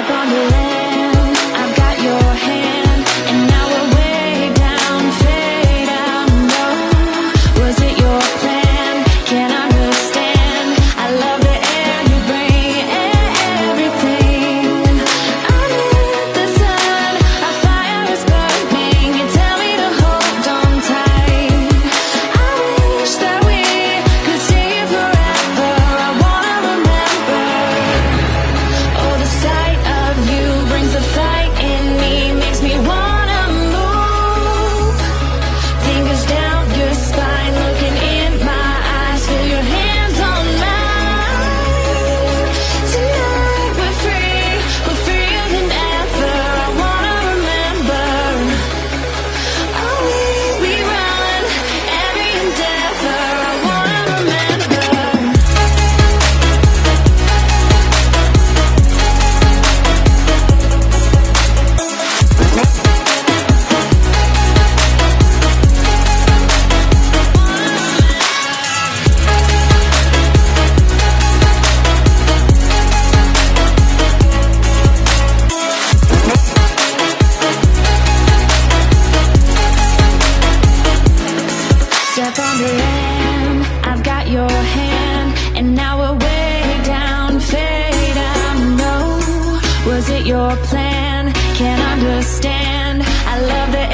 Step on the land, I've got your hand, and now we're way down, fade out. No, was it your plan? Can't understand. I love the air you bring, everything. I'm in the sun, our fire is burning. You tell me to hold on tight. I wish that we could stay here forever. I wanna remember. Oh, the sight of you brings the fight in me, makes me wanna move. Fingers down your spine, looking in my eyes, feel your hands on mine. Tonight we're freer than ever. I wanna remember. Oh, we run every endeavor. I wanna remember. Step on the land, I've got your hand, and now we're way down, fade out. No, was it your plan? Can't understand. I love the